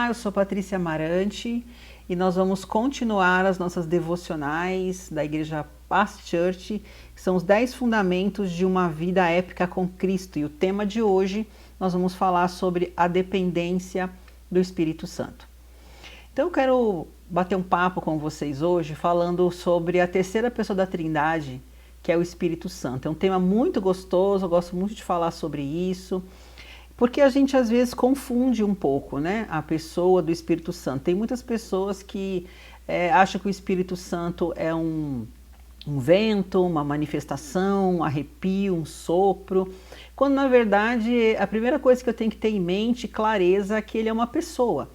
eu sou Patrícia Amarante e nós vamos continuar as nossas devocionais da Igreja Paz Church, que são os 10 fundamentos de uma vida épica com Cristo. E o tema de hoje nós vamos falar sobre a dependência do Espírito Santo. Então eu quero bater um papo com vocês hoje falando sobre a terceira pessoa da Trindade, que é o Espírito Santo. É um tema muito gostoso, eu gosto muito de falar sobre isso. Porque a gente às vezes confunde um pouco, né, a pessoa do Espírito Santo. Tem muitas pessoas que acham que o Espírito Santo é um vento, uma manifestação, um arrepio, um sopro, quando na verdade a primeira coisa que eu tenho que ter em mente, clareza, é que ele é uma pessoa.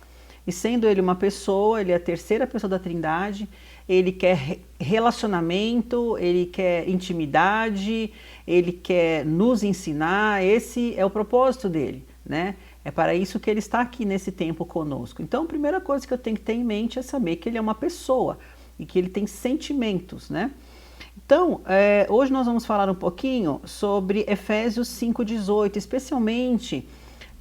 E sendo ele uma pessoa, ele é a terceira pessoa da Trindade, ele quer relacionamento, ele quer intimidade, ele quer nos ensinar, esse é o propósito dele, né? É para isso que ele está aqui nesse tempo conosco. Então, a primeira coisa que eu tenho que ter em mente é saber que ele é uma pessoa e que ele tem sentimentos, né? Então, hoje nós vamos falar um pouquinho sobre Efésios 5,18, especialmente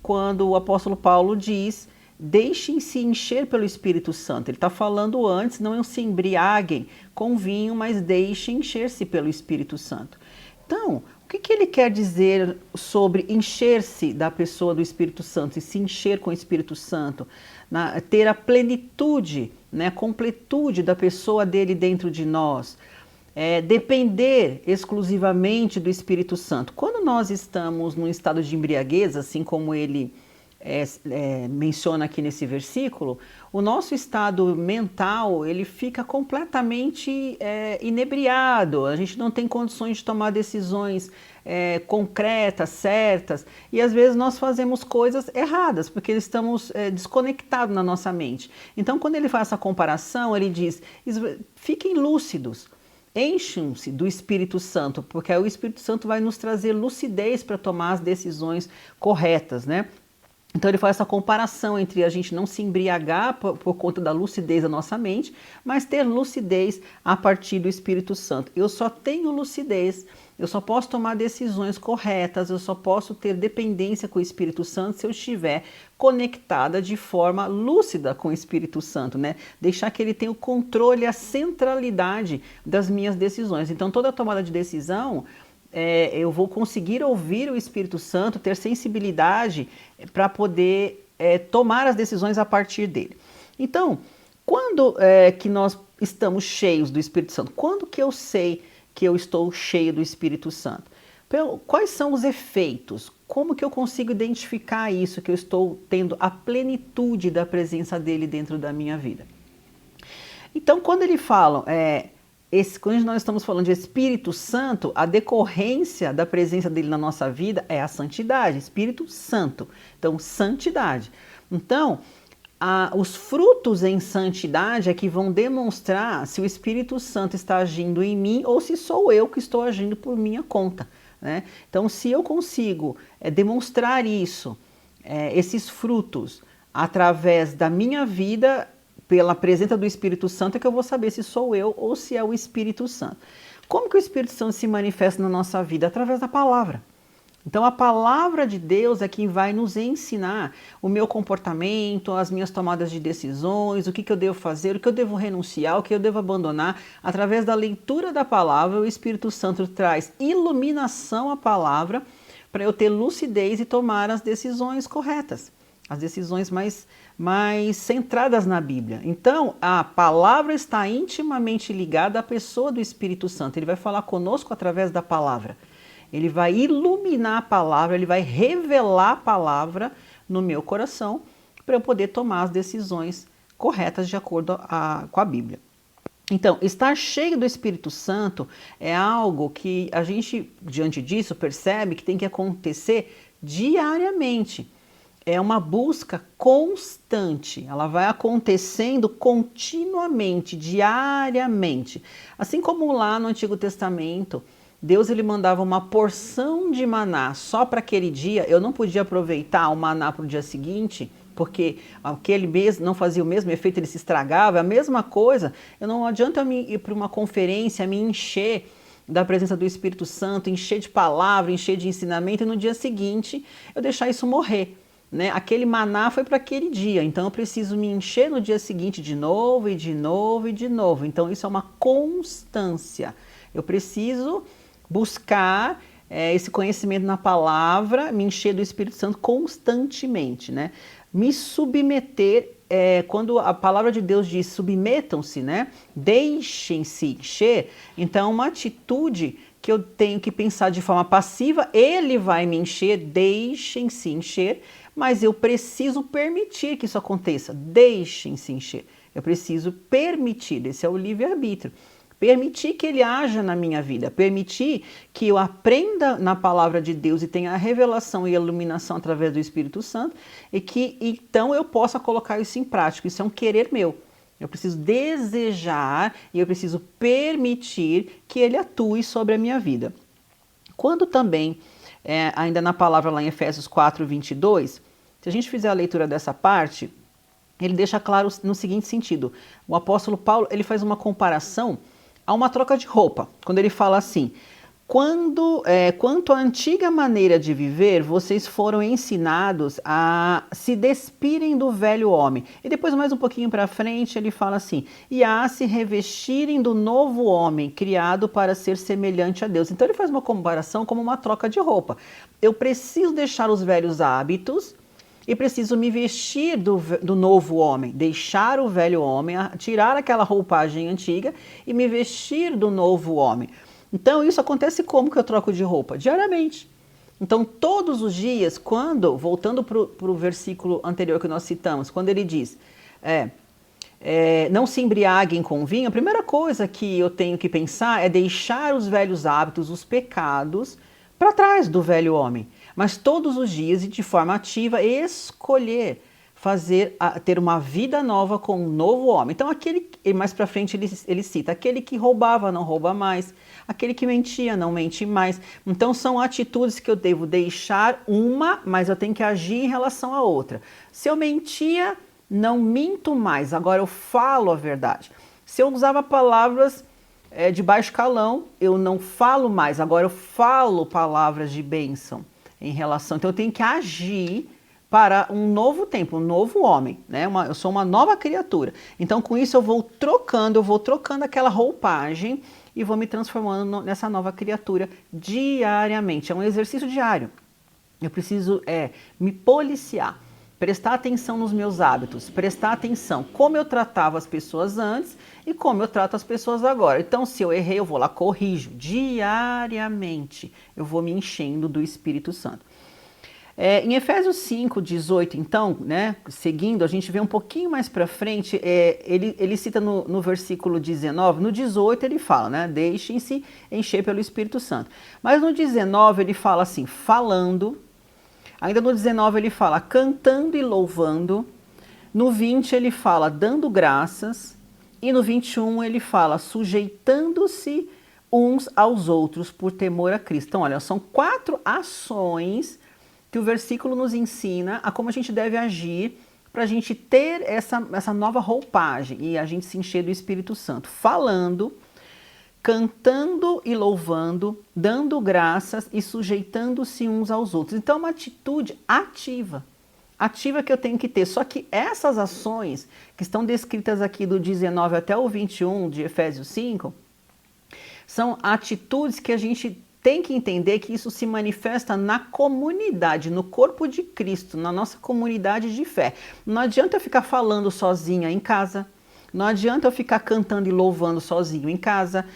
quando o apóstolo Paulo diz: deixem-se encher pelo Espírito Santo. Ele está falando antes, não se embriaguem com vinho, mas deixem encher-se pelo Espírito Santo. Então, o que ele quer dizer sobre encher-se da pessoa do Espírito Santo e se encher com o Espírito Santo? Ter a plenitude, né, a completude da pessoa dele dentro de nós. Depender exclusivamente do Espírito Santo. Quando nós estamos num estado de embriaguez, assim como ele menciona aqui nesse versículo, o nosso estado mental ele fica completamente inebriado, a gente não tem condições de tomar decisões concretas, certas, e às vezes nós fazemos coisas erradas, porque estamos desconectados na nossa mente. Então, quando ele faz essa comparação, ele diz: fiquem lúcidos, enchem-se do Espírito Santo, porque aí o Espírito Santo vai nos trazer lucidez para tomar as decisões corretas, né? Então ele faz essa comparação entre a gente não se embriagar por conta da lucidez da nossa mente, mas ter lucidez a partir do Espírito Santo. Eu só tenho lucidez, eu só posso tomar decisões corretas, eu só posso ter dependência com o Espírito Santo se eu estiver conectada de forma lúcida com o Espírito Santo, né? Deixar que ele tenha o controle, a centralidade das minhas decisões. Então toda tomada de decisão, eu vou conseguir ouvir o Espírito Santo, ter sensibilidade para poder tomar as decisões a partir dele. Então, quando que nós estamos cheios do Espírito Santo? Quando que eu sei que eu estou cheio do Espírito Santo? Quais são os efeitos? Como que eu consigo identificar isso, que eu estou tendo a plenitude da presença dele dentro da minha vida? Então, quando ele fala... quando nós estamos falando de Espírito Santo, a decorrência da presença dele na nossa vida é a santidade, Espírito Santo. Então, santidade. Então, os frutos em santidade é que vão demonstrar se o Espírito Santo está agindo em mim ou se sou eu que estou agindo por minha conta, né? Então, se eu consigo demonstrar isso, esses frutos, através da minha vida, pela presença do Espírito Santo, é que eu vou saber se sou eu ou se é o Espírito Santo. Como que o Espírito Santo se manifesta na nossa vida? Através da palavra. Então a palavra de Deus é quem vai nos ensinar o meu comportamento, as minhas tomadas de decisões, o que eu devo fazer, o que eu devo renunciar, o que eu devo abandonar. Através da leitura da palavra, o Espírito Santo traz iluminação à palavra para eu ter lucidez e tomar as decisões corretas, as decisões mais centradas na Bíblia. Então, a palavra está intimamente ligada à pessoa do Espírito Santo. Ele vai falar conosco através da palavra. Ele vai iluminar a palavra, ele vai revelar a palavra no meu coração para eu poder tomar as decisões corretas de acordo com a Bíblia. Então, estar cheio do Espírito Santo é algo que a gente, diante disso, percebe que tem que acontecer diariamente. É uma busca constante, ela vai acontecendo continuamente, diariamente. Assim como lá no Antigo Testamento, Deus ele mandava uma porção de maná só para aquele dia, eu não podia aproveitar o maná para o dia seguinte, porque aquele mês não fazia o mesmo efeito, ele se estragava, a mesma coisa. Não adianta eu ir para uma conferência, me encher da presença do Espírito Santo, encher de palavra, encher de ensinamento, e no dia seguinte eu deixar isso morrer. né? Aquele maná foi para aquele dia, então eu preciso me encher no dia seguinte de novo e de novo e de novo. Então isso é uma constância. Eu preciso buscar esse conhecimento na palavra, me encher do Espírito Santo constantemente, né? Me submeter, quando a palavra de Deus diz submetam-se, né? Deixem-se encher, então é uma atitude que eu tenho que pensar de forma passiva, ele vai me encher, deixem-se encher, mas eu preciso permitir que isso aconteça, deixem-se encher. Eu preciso permitir, esse é o livre-arbítrio. Permitir que ele haja na minha vida, permitir que eu aprenda na palavra de Deus e tenha a revelação e a iluminação através do Espírito Santo e que então eu possa colocar isso em prática. Isso é um querer meu. Eu preciso desejar e eu preciso permitir que ele atue sobre a minha vida. Quando também, ainda na palavra lá em Efésios 4, 22, se a gente fizer a leitura dessa parte, ele deixa claro no seguinte sentido. O apóstolo Paulo, ele faz uma comparação a uma troca de roupa, quando ele fala assim: quanto à antiga maneira de viver, vocês foram ensinados a se despirem do velho homem. E depois, mais um pouquinho para frente, ele fala assim: e a se revestirem do novo homem, criado para ser semelhante a Deus. Então ele faz uma comparação como uma troca de roupa. Eu preciso deixar os velhos hábitos e preciso me vestir do novo homem, deixar o velho homem, tirar aquela roupagem antiga e me vestir do novo homem. Então isso acontece como que eu troco de roupa? Diariamente. Então todos os dias, voltando para o versículo anterior que nós citamos, quando ele diz, não se embriaguem com vinho, a primeira coisa que eu tenho que pensar é deixar os velhos hábitos, os pecados, para trás do velho homem. Mas todos os dias e de forma ativa escolher ter uma vida nova com um novo homem. Então mais para frente ele cita, aquele que roubava não rouba mais, aquele que mentia não mente mais. Então são atitudes que eu devo deixar mas eu tenho que agir em relação à outra. Se eu mentia, não minto mais, agora eu falo a verdade. Se eu usava palavras de baixo calão, eu não falo mais, agora eu falo palavras de bênção em relação. Então eu tenho que agir para um novo tempo, um novo homem, né? Eu sou uma nova criatura. Então com isso eu vou trocando aquela roupagem e vou me transformando nessa nova criatura diariamente. É um exercício diário. Eu preciso me policiar, prestar atenção nos meus hábitos, prestar atenção como eu tratava as pessoas antes e como eu trato as pessoas agora. Então, se eu errei, eu vou lá, corrijo diariamente. Eu vou me enchendo do Espírito Santo. Em Efésios 5, 18, então, né, seguindo, a gente vê um pouquinho mais para frente, ele cita no versículo 19, no 18 ele fala, né, deixem-se encher pelo Espírito Santo. Mas no 19 ele fala assim, falando. Ainda no 19 ele fala cantando e louvando. No 20 ele fala dando graças. E no 21 ele fala sujeitando-se uns aos outros por temor a Cristo. Então, olha, são 4 ações que o versículo nos ensina a como a gente deve agir para a gente ter essa nova roupagem e a gente se encher do Espírito Santo. Falando, cantando e louvando, dando graças e sujeitando-se uns aos outros. Então é uma atitude ativa que eu tenho que ter. Só que essas ações que estão descritas aqui do 19 até o 21 de Efésios 5, são atitudes que a gente tem que entender que isso se manifesta na comunidade, no corpo de Cristo, na nossa comunidade de fé. Não adianta eu ficar falando sozinha em casa, não adianta eu ficar cantando e louvando sozinho em casa,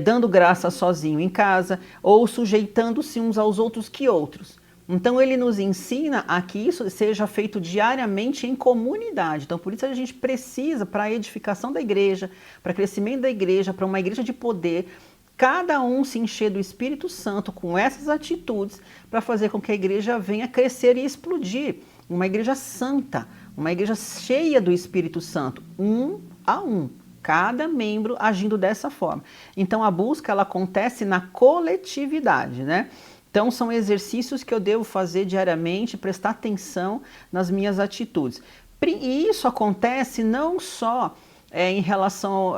dando graça sozinho em casa, ou sujeitando-se uns aos outros que outros. Então ele nos ensina a que isso seja feito diariamente em comunidade. Então por isso a gente precisa, para a edificação da igreja, para o crescimento da igreja, para uma igreja de poder, cada um se encher do Espírito Santo com essas atitudes para fazer com que a igreja venha crescer e explodir. Uma igreja santa, uma igreja cheia do Espírito Santo, um a um, cada membro agindo dessa forma. Então a busca ela acontece na coletividade, né? Então são exercícios que eu devo fazer diariamente, prestar atenção nas minhas atitudes. E isso acontece não só em relação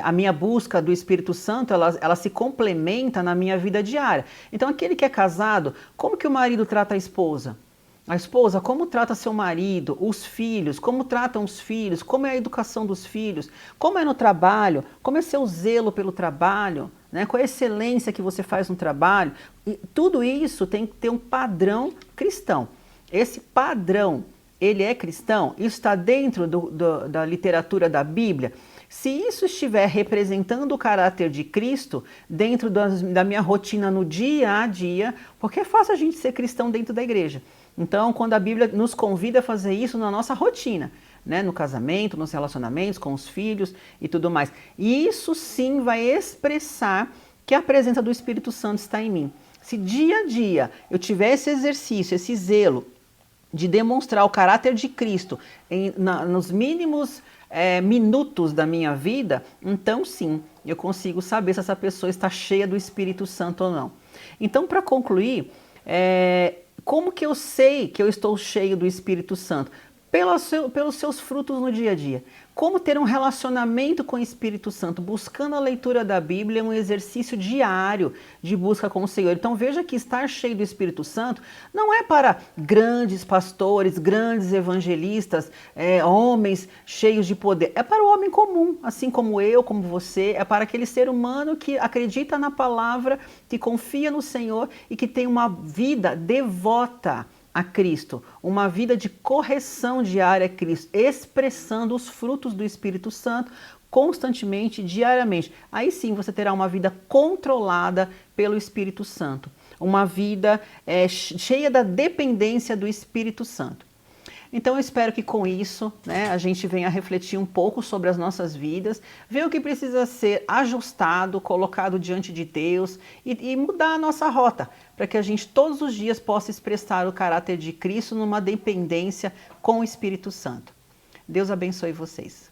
à minha busca do Espírito Santo, ela se complementa na minha vida diária. Então aquele que é casado, como que o marido trata a esposa? A esposa, como trata seu marido, os filhos, como tratam os filhos, como é a educação dos filhos, como é no trabalho, como é seu zelo pelo trabalho, né? Qual é a excelência que você faz no trabalho. E tudo isso tem que ter um padrão cristão. Esse padrão, ele é cristão? Isso está dentro da literatura da Bíblia? Se isso estiver representando o caráter de Cristo dentro da minha rotina no dia a dia, porque é fácil a gente ser cristão dentro da igreja. Então, quando a Bíblia nos convida a fazer isso na nossa rotina, né, no casamento, nos relacionamentos com os filhos e tudo mais, isso sim vai expressar que a presença do Espírito Santo está em mim. Se dia a dia eu tiver esse exercício, esse zelo de demonstrar o caráter de Cristo nos mínimos minutos da minha vida, então sim, eu consigo saber se essa pessoa está cheia do Espírito Santo ou não. Então, para concluir, como que eu sei que eu estou cheio do Espírito Santo? Pelos seus frutos no dia a dia. Como ter um relacionamento com o Espírito Santo? Buscando a leitura da Bíblia é um exercício diário de busca com o Senhor. Então veja que estar cheio do Espírito Santo não é para grandes pastores, grandes evangelistas, homens cheios de poder. É para o homem comum, assim como eu, como você. É para aquele ser humano que acredita na palavra, que confia no Senhor e que tem uma vida devota a Cristo, uma vida de correção diária a Cristo, expressando os frutos do Espírito Santo constantemente, diariamente. Aí sim você terá uma vida controlada pelo Espírito Santo, uma vida cheia da dependência do Espírito Santo. Então eu espero que com isso, né, a gente venha refletir um pouco sobre as nossas vidas, ver o que precisa ser ajustado, colocado diante de Deus e mudar a nossa rota, para que a gente todos os dias possa expressar o caráter de Cristo numa dependência com o Espírito Santo. Deus abençoe vocês.